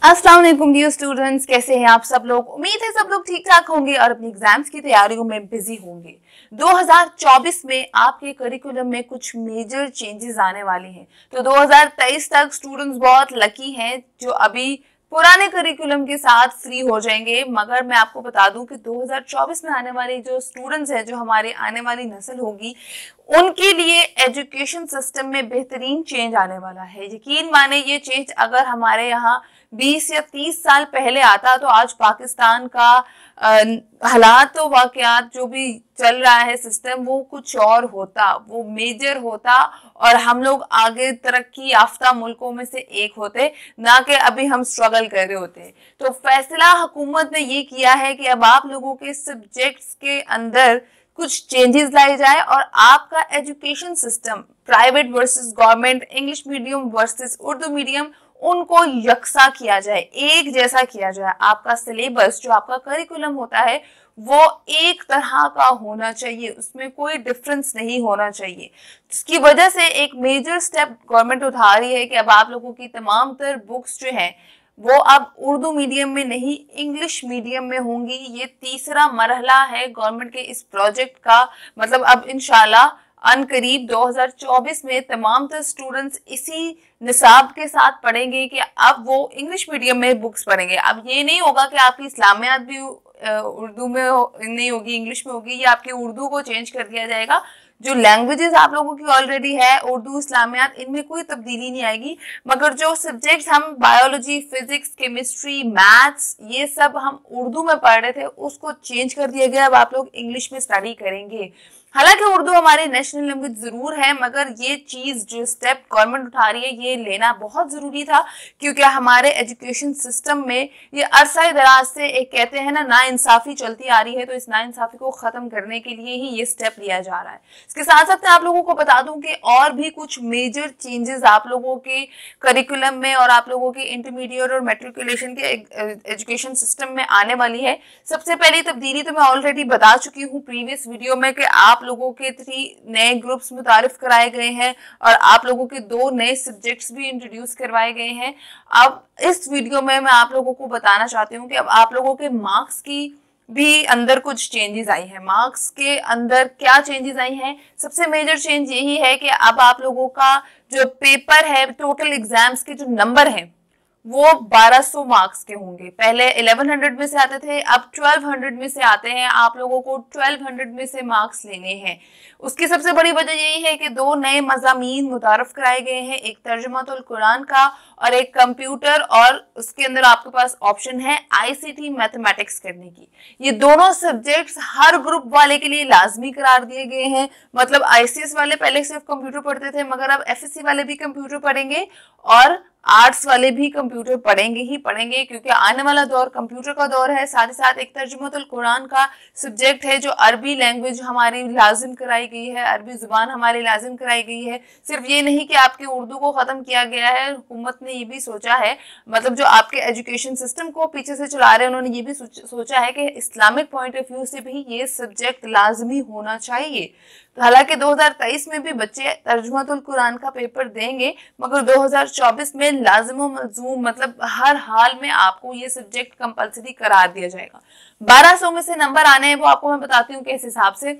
अस्सलाम वालेकुम dear students, कैसे हैं आप सब लोग। उम्मीद है सब लोग ठीक ठाक होंगे और अपनी एग्जाम्स की तैयारियों में बिजी होंगे। 2024 में आपके करिकुलम में कुछ मेजर चेंजेस आने वाले हैं, तो 2023 तक स्टूडेंट्स बहुत लकी हैं जो अभी पुराने करिकुलम के साथ फ्री हो जाएंगे। मगर मैं आपको बता दूं कि 2024 में आने वाले जो स्टूडेंट्स हैं, जो हमारे आने वाली नस्ल होगी, उनके लिए एजुकेशन सिस्टम में बेहतरीन चेंज आने वाला है। यकीन माने ये चेंज अगर हमारे यहाँ 20 या 30 साल पहले आता तो आज पाकिस्तान का हालात तो वाकयात जो भी चल रहा है सिस्टम, वो कुछ और होता, वो मेजर होता और हम लोग आगे तरक्की याफ्ता मुल्कों में से एक होते, ना कि अभी हम स्ट्रगल कर रहे होते। तो फैसला हुकूमत ने ये किया है कि अब आप लोगों के सब्जेक्ट्स के अंदर कुछ चेंजेस लाए जाए और आपका education system private versus government, English medium versus Urdu medium, उनको यकसा किया जाए, एक जैसा किया जाए। आपका सिलेबस, जो आपका करिकुलम होता है, वो एक तरह का होना चाहिए, उसमें कोई डिफरेंस नहीं होना चाहिए। इसकी वजह से एक मेजर स्टेप गवर्नमेंट उठा रही है कि अब आप लोगों की तमाम तर बुक्स जो हैं वो अब उर्दू मीडियम में नहीं, इंग्लिश मीडियम में होंगी। ये तीसरा मरहला है गवर्नमेंट के इस प्रोजेक्ट का। मतलब अब इंशाल्लाह अनकरीब 2024 में तमाम तर स्टूडेंट्स इसी निसाब के साथ पढ़ेंगे कि अब वो इंग्लिश मीडियम में बुक्स पढ़ेंगे। अब ये नहीं होगा कि आपकी इस्लामियात भी उर्दू में नहीं होगी, इंग्लिश में होगी, या आपके उर्दू को चेंज कर दिया जाएगा। जो लैंग्वेजेस आप लोगों की ऑलरेडी है, उर्दू, इस्लामियात, इनमें कोई तब्दीली नहीं आएगी। मगर जो सब्जेक्ट्स हम बायोलॉजी, फिजिक्स, केमिस्ट्री, मैथ्स, ये सब हम उर्दू में पढ़ रहे थे, उसको चेंज कर दिया गया। अब आप लोग इंग्लिश में स्टडी करेंगे। हालांकि उर्दू हमारी नेशनल लैंग्वेज जरूर है, मगर ये चीज, जो स्टेप गवर्नमेंट उठा रही है, ये लेना बहुत जरूरी था, क्योंकि हमारे एजुकेशन सिस्टम में ये अरसा दराज से एक कहते हैं ना इंसाफी चलती आ रही है। तो इस नाइंसाफी को खत्म करने के लिए ही ये स्टेप लिया जा रहा है। इसके साथ साथ आप लोगों को बता दूं कि और भी कुछ मेजर चेंजेस आप लोगों के करिकुलम में और आप लोगों के इंटरमीडिएट और मेट्रिकुलेशन के एजुकेशन सिस्टम में आने वाली है। सबसे पहली तब्दीली तो मैं ऑलरेडी बता चुकी हूँ प्रीवियस वीडियो में कि आप लोगों के 3 नए ग्रुप्स मुतारिफ कराए गए हैं और आप लोगों के 2 नए सब्जेक्ट्स भी इंट्रोड्यूस करवाए गए हैं। अब इस वीडियो में मैं आप लोगों को बताना चाहती हूँ कि अब आप लोगों के मार्क्स की भी अंदर कुछ चेंजेस आई हैं। मार्क्स के अंदर क्या चेंजेस आई हैं? सबसे मेजर चेंज यही है कि अब आप लोगों का जो पेपर है, टोटल एग्जाम्स के जो नंबर हैं, वो 1200 मार्क्स के होंगे। पहले 1100 में से आते थे, अब 1200 में से आते हैं। आप लोगों को 1200 में से मार्क्स लेने हैं। उसकी सबसे बड़ी वजह यही है कि 2 नए मज़ामीन मुतारफ कराए गए हैं, एक तर्जुमातुल कुरान का और एक कंप्यूटर, और उसके अंदर आपके पास ऑप्शन है ICT मैथमेटिक्स करने की। ये दोनों सब्जेक्ट्स हर ग्रुप वाले के लिए लाजमी करार दिए गए हैं। मतलब ICS वाले पहले सिर्फ कंप्यूटर पढ़ते थे, मगर अब FSC वाले भी कंप्यूटर पढ़ेंगे और आर्ट्स वाले भी कंप्यूटर पढ़ेंगे ही पढ़ेंगे, क्योंकि आने वाला दौर कंप्यूटर का दौर है। साथ ही साथ एक तर्जुमतुल कुरान का सब्जेक्ट है, जो अरबी लैंग्वेज हमारी लाजिम कराई गई है, अरबी जुबान हमारी लाजिम कराई गई है। सिर्फ ये नहीं कि आपकी उर्दू को ख़त्म किया गया है, हुकूमत ने ये भी सोचा है, मतलब जो आपके एजुकेशन सिस्टम को पीछे से चला रहे हैं, उन्होंने ये भी सोचा है कि इस्लामिक पॉइंट ऑफ व्यू से भी ये सब्जेक्ट लाजमी होना चाहिए। तो हालांकि 2023 में भी बच्चे तर्जुमातुल कुरान का पेपर देंगे, मगर 2024 में लाजिम व मलजूम, मतलब हर हाल में आपको ये सब्जेक्ट कंपलसरी करार दिया जाएगा। 1200 में से नंबर आने हैं, वो आपको मैं बताती हूँ किस हिसाब से।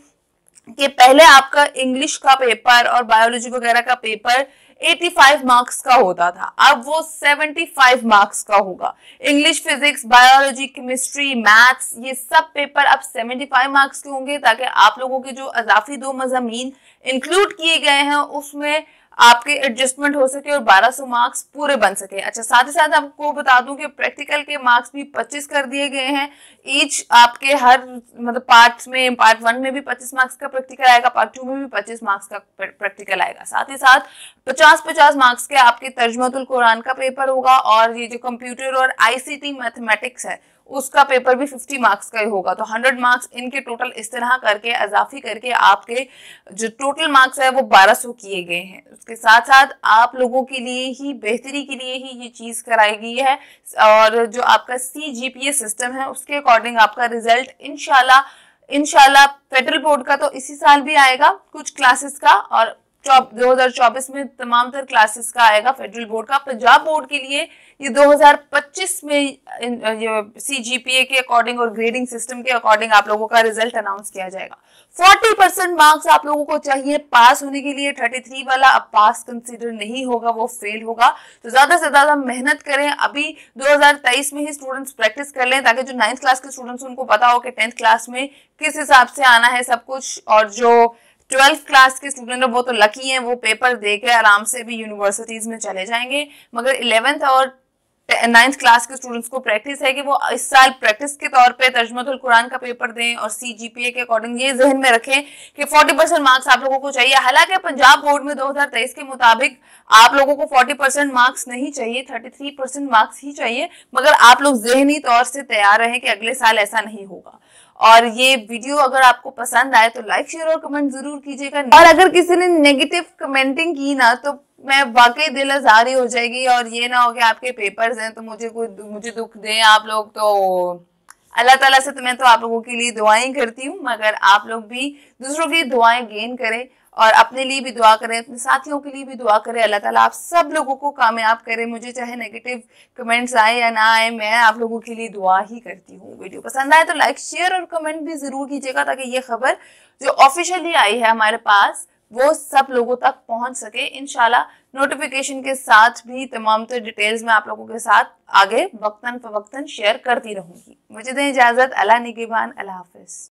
कि पहले आपका इंग्लिश का पेपर और बायोलॉजी वगैरह का पेपर 85 मार्क्स का होता था, अब वो 75 मार्क्स का होगा। English, physics, biology, chemistry, maths, ये सब पेपर अब 75 मार्क्स के होंगे, ताकि आप लोगों के जो अजाफी 2 मज़ामीन इंक्लूड किए गए हैं उसमें आपके एडजस्टमेंट हो सके और 1200 मार्क्स पूरे बन सके। अच्छा, साथ ही साथ आपको बता दूं कि प्रैक्टिकल के मार्क्स भी 25 कर दिए गए हैं। ईच आपके हर मतलब पार्ट 1 में भी 25 मार्क्स का प्रैक्टिकल आएगा, पार्ट 2 में भी 25 मार्क्स का प्रैक्टिकल आएगा। साथ ही साथ 50-50 मार्क्स के आपके तर्जुमातुल कुरान का पेपर होगा, और ये जो कंप्यूटर और ICT मैथमेटिक्स है उसका पेपर भी 50 मार्क्स का ही होगा। तो 100 मार्क्स इनके टोटल इस तरह करके अजाफी करके आपके जो टोटल मार्क्स है वो 1200 किए गए हैं। उसके साथ साथ आप लोगों के लिए ही, बेहतरी के लिए ही ये चीज़ कराई गई है। और जो आपका CGPA सिस्टम है उसके अकॉर्डिंग आपका रिजल्ट इंशाल्लाह फेडरल बोर्ड का तो इसी साल भी आएगा कुछ क्लासेस का, और 2024 में तमाम तर क्लासेस का आएगा फेडरल बोर्ड का। पंजाब बोर्ड के लिए ये 2025 में ये CGPA के अकॉर्डिंग और ग्रेडिंग सिस्टम के अकॉर्डिंग आप लोगों का रिजल्ट अनाउंस किया जाएगा। 40% मार्क्स आप लोगों को चाहिए पास होने के लिए। 33 वाला अब पास कंसीडर नहीं होगा, वो फेल होगा। तो ज्यादा से ज्यादा मेहनत करें। अभी 2023 में ही स्टूडेंट्स प्रैक्टिस कर लें ताकि जो 9th क्लास के स्टूडेंट्स उनको पता हो कि 10th क्लास में किस हिसाब से आना है सब कुछ। और जो 12th क्लास के स्टूडेंट है वो तो लकी हैं, वो पेपर देके आराम से भी यूनिवर्सिटीज में चले जाएंगे। मगर 11th और 9th क्लास के स्टूडेंट्स को प्रैक्टिस है कि वो इस साल प्रैक्टिस के तौर पे तर्जुमतुल कुरान का पेपर दें और CGPA के अकॉर्डिंग ये जहन में रखें कि 40% मार्क्स आप लोगों को चाहिए। हालांकि पंजाब बोर्ड में 2023 के मुताबिक आप लोगों को 40% मार्क्स नहीं चाहिए, 33% मार्क्स ही चाहिए। मगर आप लोग जहनी तौर से तैयार रहें कि अगले साल ऐसा नहीं होगा। और ये वीडियो अगर आपको पसंद आए तो लाइक शेयर और कमेंट जरूर कीजिएगा। और अगर किसी ने नेगेटिव कमेंटिंग की ना तो मैं वाकई दिल आजारी हो जाएगी। और ये ना हो कि आपके पेपर्स हैं तो मुझे दुख दें आप लोग। तो अल्लाह ताला से तो मैं तो आप लोगों के लिए दुआएं करती हूँ, मगर आप लोग भी दूसरों की दुआएं गेन करें और अपने लिए भी दुआ करें, अपने साथियों के लिए भी दुआ करें। अल्लाह ताला आप सब लोगों को कामयाब करे। मुझे चाहे नेगेटिव कमेंट्स आए या ना आए, मैं आप लोगों के लिए दुआ ही करती हूँ। वीडियो पसंद आए तो लाइक शेयर और कमेंट भी जरूर कीजिएगा ताकि ये खबर जो ऑफिशियली आई है हमारे पास वो सब लोगों तक पहुंच सके। इंशाल्लाह नोटिफिकेशन के साथ भी तमाम तो डिटेल्स मैं आप लोगों के साथ आगे वक्तन फवक्तन शेयर करती रहूंगी। मुझे दें इजाजत। अल्लाह निगहबान। अल्लाह हाफिज।